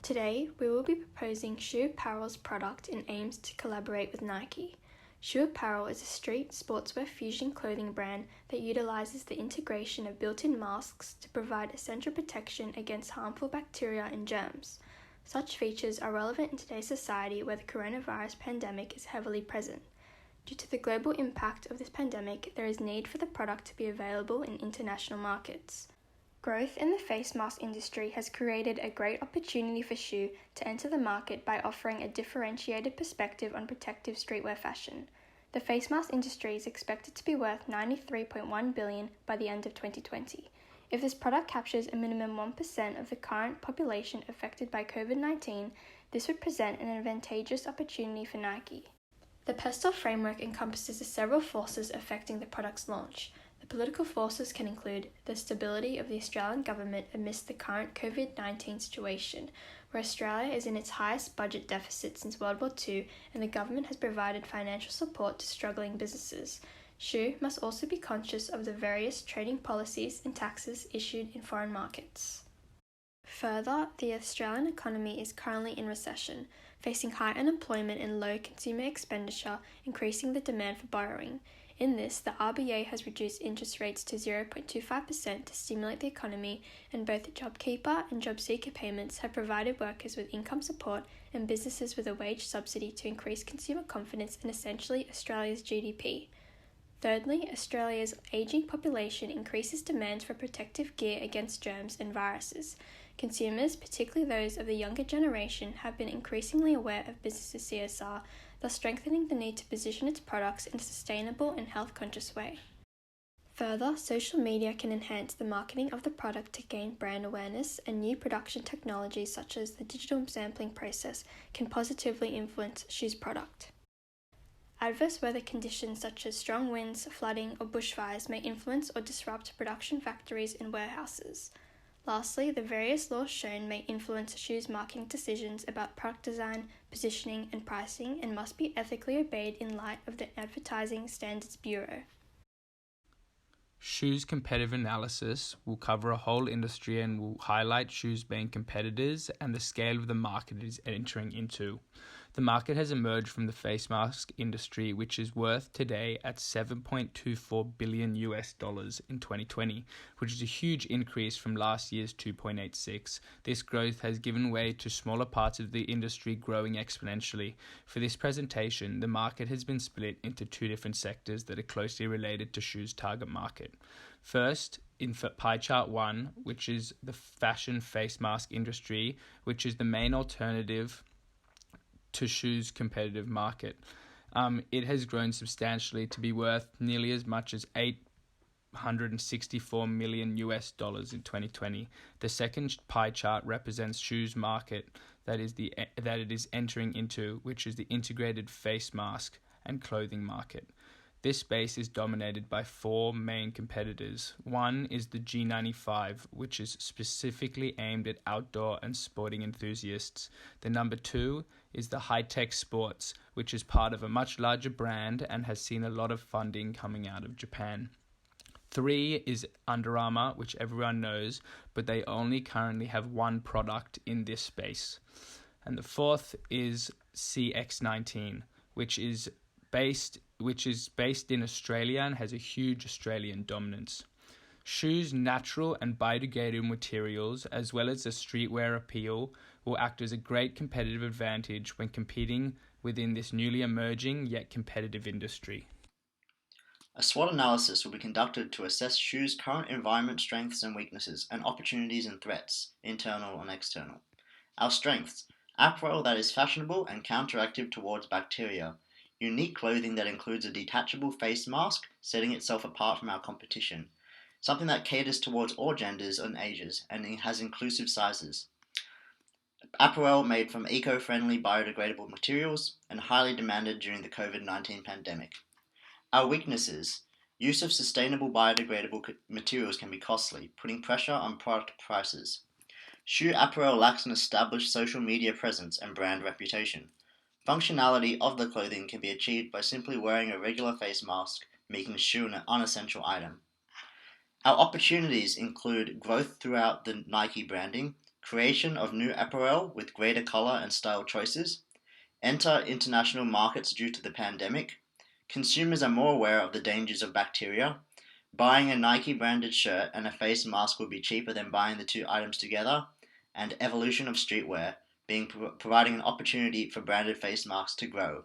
Today, we will be proposing Shoo Apparel's product and aims to collaborate with Nike. Shoo Apparel is a street sportswear fusion clothing brand that utilizes the integration of built-in masks to provide essential protection against harmful bacteria and germs. Such features are relevant in today's society where the coronavirus pandemic is heavily present. Due to the global impact of this pandemic, there is need for the product to be available in international markets. Growth in the face mask industry has created a great opportunity for Shoo to enter the market by offering a differentiated perspective on protective streetwear fashion. The face mask industry is expected to be worth $93.1 billion by the end of 2020. If this product captures a minimum 1% of the current population affected by COVID-19, this would present an advantageous opportunity for Nike. The PESTEL framework encompasses the several forces affecting the product's launch. The political forces can include the stability of the Australian government amidst the current COVID-19 situation, where Australia is in its highest budget deficit since World War II and the government has provided financial support to struggling businesses. Shoo must also be conscious of the various trading policies and taxes issued in foreign markets. Further, the Australian economy is currently in recession, facing high unemployment and low consumer expenditure, increasing the demand for borrowing. In this, the RBA has reduced interest rates to 0.25% to stimulate the economy, and both JobKeeper and JobSeeker payments have provided workers with income support and businesses with a wage subsidy to increase consumer confidence in essentially Australia's GDP. Thirdly, Australia's ageing population increases demand for protective gear against germs and viruses. Consumers, particularly those of the younger generation, have been increasingly aware of businesses' CSR, thus strengthening the need to position its products in a sustainable and health-conscious way. Further, social media can enhance the marketing of the product to gain brand awareness, and new production technologies such as the digital sampling process can positively influence Shoo's product. Adverse weather conditions such as strong winds, flooding, or bushfires may influence or disrupt production factories and warehouses. Lastly, the various laws shown may influence Shoo's marketing decisions about product design, positioning, and pricing and must be ethically obeyed in light of the Advertising Standards Bureau. Shoo's competitive analysis will cover a whole industry and will highlight Shoo's main competitors and the scale of the market it is entering into. The market has emerged from the face mask industry, which is worth today at $7.24 billion in 2020, which is a huge increase from last year's 2.86. This growth has given way to smaller parts of the industry growing exponentially. For this presentation, the market has been split into two different sectors that are closely related to Shoo's target market. First, in pie chart 1, which is the fashion face mask industry, which is the main alternative to Shoo's competitive market. It has grown substantially to be worth nearly as much as $864 million in 2020. The second pie chart represents Shoo's market that it is entering into, which is the integrated face mask and clothing market. This space is dominated by four main competitors. One is the G95, which is specifically aimed at outdoor and sporting enthusiasts. The number two is the High-Tech Sports, which is part of a much larger brand and has seen a lot of funding coming out of Japan. 3 is Under Armour, which everyone knows, but they only currently have one product in this space. And the fourth is CX19, which is based in Australia and has a huge Australian dominance. Shoo's natural and biodegradable materials, as well as the streetwear appeal, will act as a great competitive advantage when competing within this newly emerging yet competitive industry. A SWOT analysis will be conducted to assess Shoo's current environment strengths and weaknesses and opportunities and threats, internal and external. Our strengths: apparel that is fashionable and counteractive towards bacteria. Unique clothing that includes a detachable face mask, setting itself apart from our competition. Something that caters towards all genders and ages, and it has inclusive sizes. Apparel made from eco-friendly biodegradable materials and highly demanded during the COVID-19 pandemic. Our weaknesses: use of sustainable biodegradable materials can be costly, putting pressure on product prices. Shoo Apparel lacks an established social media presence and brand reputation. Functionality of the clothing can be achieved by simply wearing a regular face mask, making Shoo an unessential item. Our opportunities include growth throughout the Nike branding, creation of new apparel with greater color and style choices, enter international markets due to the pandemic, consumers are more aware of the dangers of bacteria, buying a Nike branded shirt and a face mask will be cheaper than buying the two items together, and evolution of streetwear, providing an opportunity for branded face masks to grow.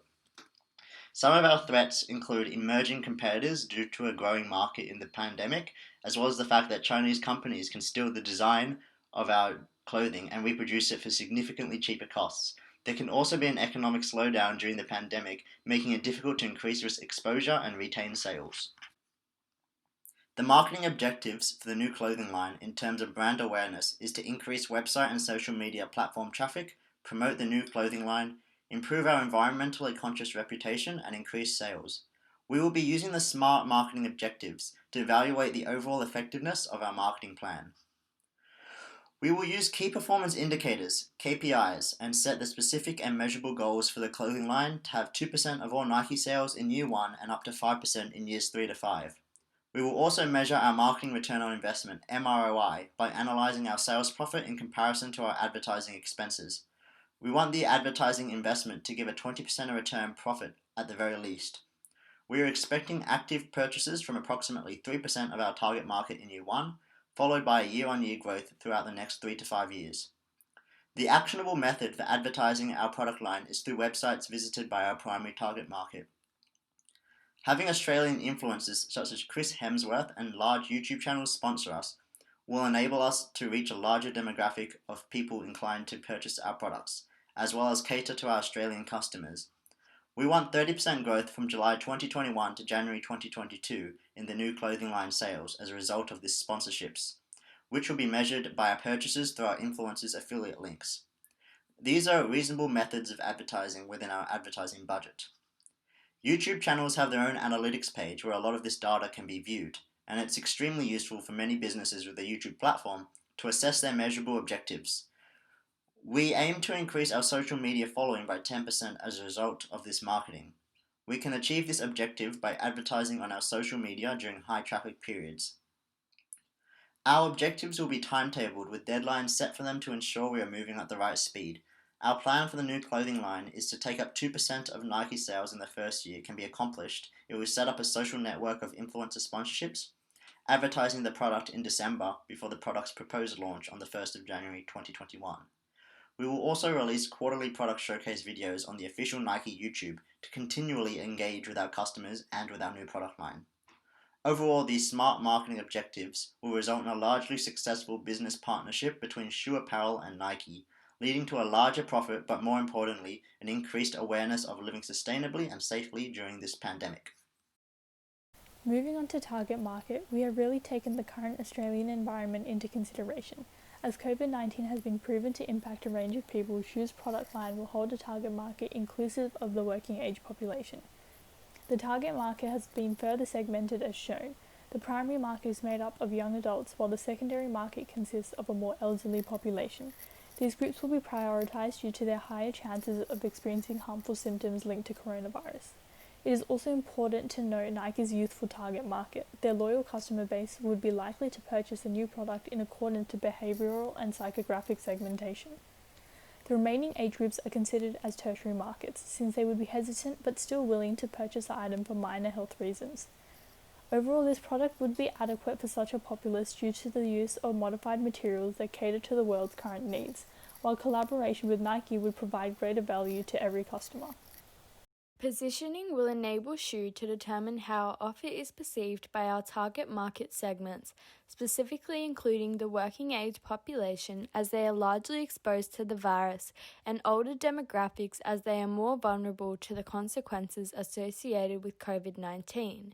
Some of our threats include emerging competitors due to a growing market in the pandemic, as well as the fact that Chinese companies can steal the design of our clothing and reproduce it for significantly cheaper costs. There can also be an economic slowdown during the pandemic, making it difficult to increase risk exposure and retain sales. The marketing objectives for the new clothing line in terms of brand awareness is to increase website and social media platform traffic, promote the new clothing line, improve our environmentally conscious reputation, and increase sales. We will be using the SMART marketing objectives to evaluate the overall effectiveness of our marketing plan. We will use key performance indicators, KPIs, and set the specific and measurable goals for the clothing line to have 2% of all Nike sales in year 1 and up to 5% in years 3 to 5. We will also measure our marketing return on investment, MROI, by analyzing our sales profit in comparison to our advertising expenses. We want the advertising investment to give a 20% return profit at the very least. We are expecting active purchases from approximately 3% of our target market in year 1, followed by a year-on-year growth throughout the next 3 to 5 years. The actionable method for advertising our product line is through websites visited by our primary target market. Having Australian influencers such as Chris Hemsworth and large YouTube channels sponsor us will enable us to reach a larger demographic of people inclined to purchase our products, as well as cater to our Australian customers. We want 30% growth from July 2021 to January 2022 in the new clothing line sales as a result of this sponsorships, which will be measured by our purchases through our influencers' affiliate links. These are reasonable methods of advertising within our advertising budget. YouTube channels have their own analytics page where a lot of this data can be viewed, and it's extremely useful for many businesses with a YouTube platform to assess their measurable objectives. We aim to increase our social media following by 10% as a result of this marketing. We can achieve this objective by advertising on our social media during high traffic periods. Our objectives will be timetabled with deadlines set for them to ensure we are moving at the right speed. Our plan for the new clothing line is to take up 2% of Nike sales in the first year can be accomplished if we set up a social network of influencer sponsorships, advertising the product in December before the product's proposed launch on the 1st of January 2021. We will also release quarterly product showcase videos on the official Nike YouTube to continually engage with our customers and with our new product line. Overall, these smart marketing objectives will result in a largely successful business partnership between Shoo Apparel and Nike, leading to a larger profit, but more importantly, an increased awareness of living sustainably and safely during this pandemic. Moving on to target market, we have really taken the current Australian environment into consideration. As COVID-19 has been proven to impact a range of people, Shoo's product line will hold a target market inclusive of the working age population. The target market has been further segmented as shown. The primary market is made up of young adults, while the secondary market consists of a more elderly population. These groups will be prioritised due to their higher chances of experiencing harmful symptoms linked to coronavirus. It is also important to note Nike's youthful target market. Their loyal customer base would be likely to purchase a new product in accordance to behavioural and psychographic segmentation. The remaining age groups are considered as tertiary markets, since they would be hesitant but still willing to purchase the item for minor health reasons. Overall, this product would be adequate for such a populace due to the use of modified materials that cater to the world's current needs, while collaboration with Nike would provide greater value to every customer. Positioning will enable Shoo to determine how our offer is perceived by our target market segments, specifically including the working age population as they are largely exposed to the virus, and older demographics as they are more vulnerable to the consequences associated with COVID-19.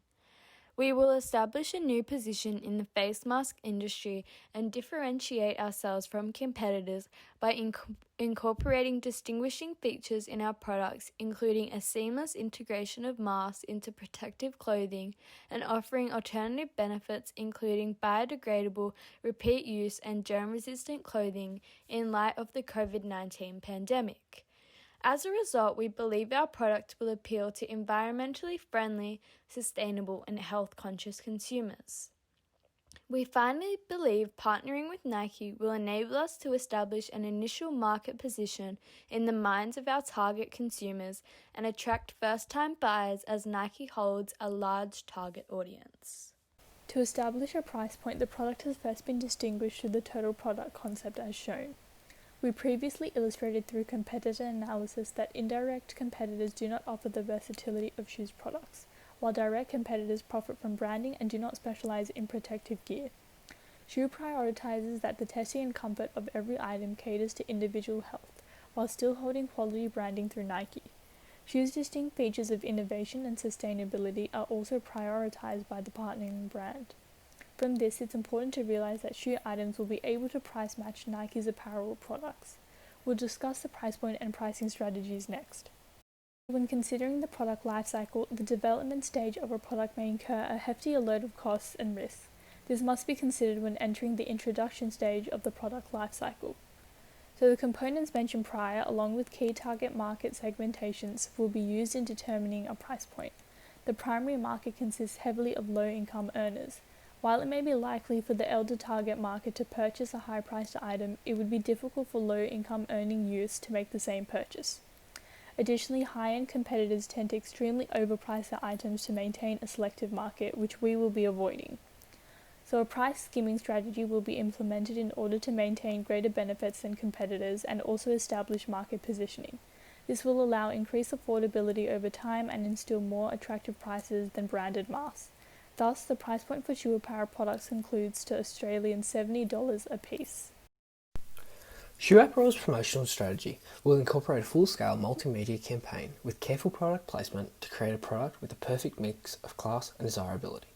We will establish a new position in the face mask industry and differentiate ourselves from competitors by incorporating distinguishing features in our products, including a seamless integration of masks into protective clothing and offering alternative benefits including biodegradable, repeat use and germ-resistant clothing in light of the COVID-19 pandemic. As a result, we believe our product will appeal to environmentally friendly, sustainable, and health-conscious consumers. We finally believe partnering with Nike will enable us to establish an initial market position in the minds of our target consumers and attract first-time buyers as Nike holds a large target audience. To establish a price point, the product has first been distinguished through the total product concept as shown. We previously illustrated through competitor analysis that indirect competitors do not offer the versatility of Shoo's products, while direct competitors profit from branding and do not specialize in protective gear. Shoo prioritizes that the testing and comfort of every item caters to individual health, while still holding quality branding through Nike. Shoo's distinct features of innovation and sustainability are also prioritized by the partnering brand. From this, it's important to realize that Shoo items will be able to price match Nike's apparel products. We'll discuss the price point and pricing strategies next. When considering the product lifecycle, the development stage of a product may incur a hefty load of costs and risks. This must be considered when entering the introduction stage of the product lifecycle. So the components mentioned prior, along with key target market segmentations, will be used in determining a price point. The primary market consists heavily of low-income earners. While it may be likely for the elder target market to purchase a high-priced item, it would be difficult for low-income earning youths to make the same purchase. Additionally, high-end competitors tend to extremely overprice their items to maintain a selective market, which we will be avoiding. So a price skimming strategy will be implemented in order to maintain greater benefits than competitors and also establish market positioning. This will allow increased affordability over time and instill more attractive prices than branded masks. Thus, the price point for Shoo Apparel products includes to Australian $70 a piece. Shoo Apparel's promotional strategy will incorporate a full-scale multimedia campaign with careful product placement to create a product with a perfect mix of class and desirability.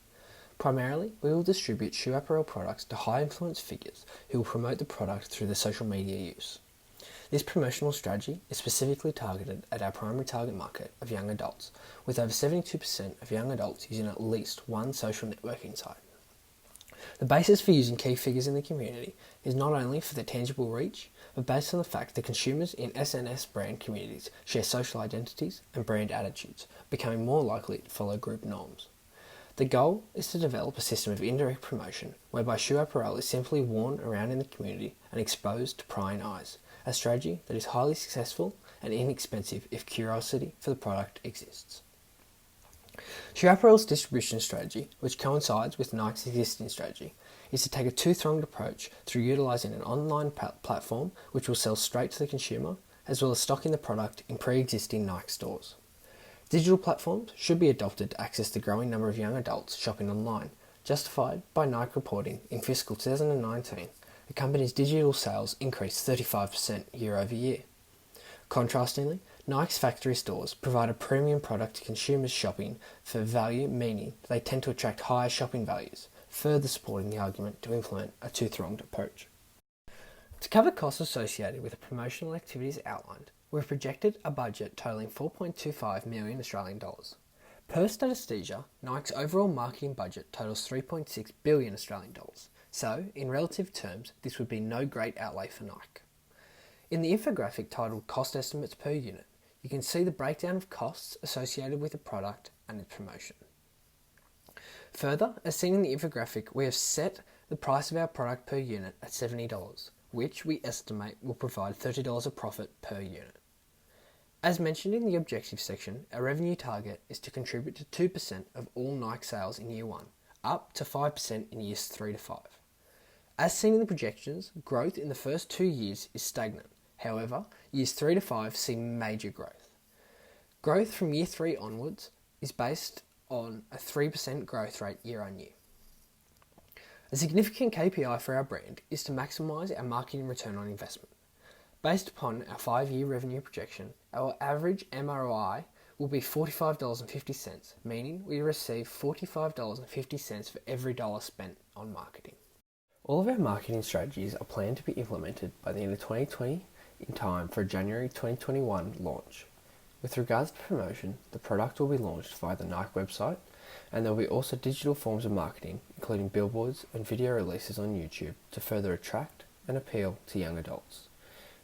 Primarily, we will distribute Shoo Apparel products to high-influence figures who will promote the product through their social media use. This promotional strategy is specifically targeted at our primary target market of young adults, with over 72% of young adults using at least one social networking site. The basis for using key figures in the community is not only for their tangible reach, but based on the fact that consumers in SNS brand communities share social identities and brand attitudes, becoming more likely to follow group norms. The goal is to develop a system of indirect promotion whereby Shoo Apparel is simply worn around in the community and exposed to prying eyes, a strategy that is highly successful and inexpensive if curiosity for the product exists. Shoo Apparel's distribution strategy, which coincides with Nike's existing strategy, is to take a two-pronged approach through utilising an online platform which will sell straight to the consumer, as well as stocking the product in pre-existing Nike stores. Digital platforms should be adopted to access the growing number of young adults shopping online, justified by Nike reporting in fiscal 2019 the company's digital sales increased 35% year over year. Contrastingly, Nike's factory stores provide a premium product to consumers shopping for value, meaning they tend to attract higher shopping values, further supporting the argument to implement a two-pronged approach. To cover costs associated with the promotional activities outlined, we've projected a budget totaling $4.25 million Australian dollars. Per Statista, Nike's overall marketing budget totals $3.6 billion Australian dollars. So, in relative terms, this would be no great outlay for Nike. In the infographic titled Cost Estimates per Unit, you can see the breakdown of costs associated with the product and its promotion. Further, as seen in the infographic, we have set the price of our product per unit at $70, which we estimate will provide $30 of profit per unit. As mentioned in the objectives section, our revenue target is to contribute to 2% of all Nike sales in year 1, up to 5% in years 3 to 5. As seen in the projections, growth in the first 2 years is stagnant. However, years 3 to 5 see major growth. Growth from year 3 onwards is based on a 3% growth rate year on year. A significant KPI for our brand is to maximise our marketing return on investment. Based upon our 5-year revenue projection, our average MROI will be $45.50, meaning we receive $45.50 for every dollar spent on marketing. All of our marketing strategies are planned to be implemented by the end of 2020 in time for a January 2021 launch. With regards to promotion, the product will be launched via the Nike website, and there will be also digital forms of marketing, including billboards and video releases on YouTube to further attract and appeal to young adults.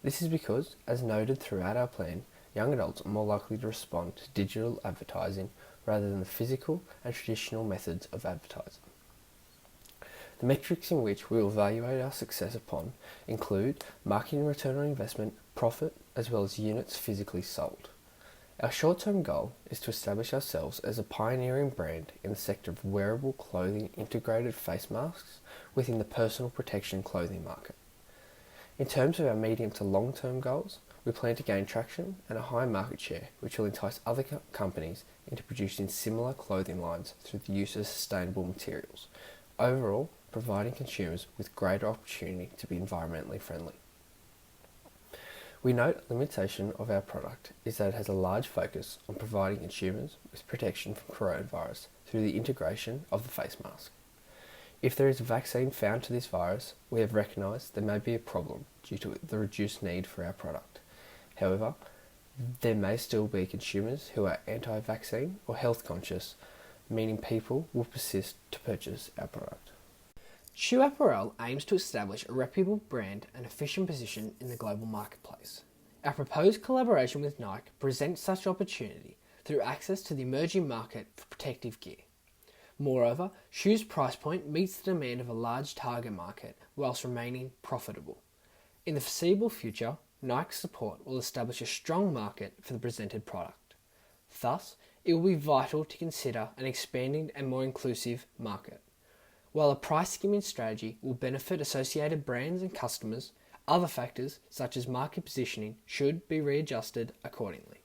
This is because, as noted throughout our plan, young adults are more likely to respond to digital advertising rather than the physical and traditional methods of advertising. The metrics in which we will evaluate our success upon include marketing return on investment, profit, as well as units physically sold. Our short-term goal is to establish ourselves as a pioneering brand in the sector of wearable clothing integrated face masks within the personal protection clothing market. In terms of our medium to long-term goals, we plan to gain traction and a high market share, which will entice other companies into producing similar clothing lines through the use of sustainable materials, overall providing consumers with greater opportunity to be environmentally friendly. We note a limitation of our product is that it has a large focus on providing consumers with protection from coronavirus through the integration of the face mask. If there is a vaccine found to this virus, we have recognised there may be a problem due to the reduced need for our product. However, there may still be consumers who are anti-vaccine or health conscious, meaning people will persist to purchase our product. Shoo Apparel aims to establish a reputable brand and efficient position in the global marketplace. Our proposed collaboration with Nike presents such opportunity through access to the emerging market for protective gear. Moreover, Shoo's price point meets the demand of a large target market whilst remaining profitable. In the foreseeable future, Nike's support will establish a strong market for the presented product. Thus, it will be vital to consider an expanding and more inclusive market. While a price skimming strategy will benefit associated brands and customers, other factors such as market positioning should be readjusted accordingly.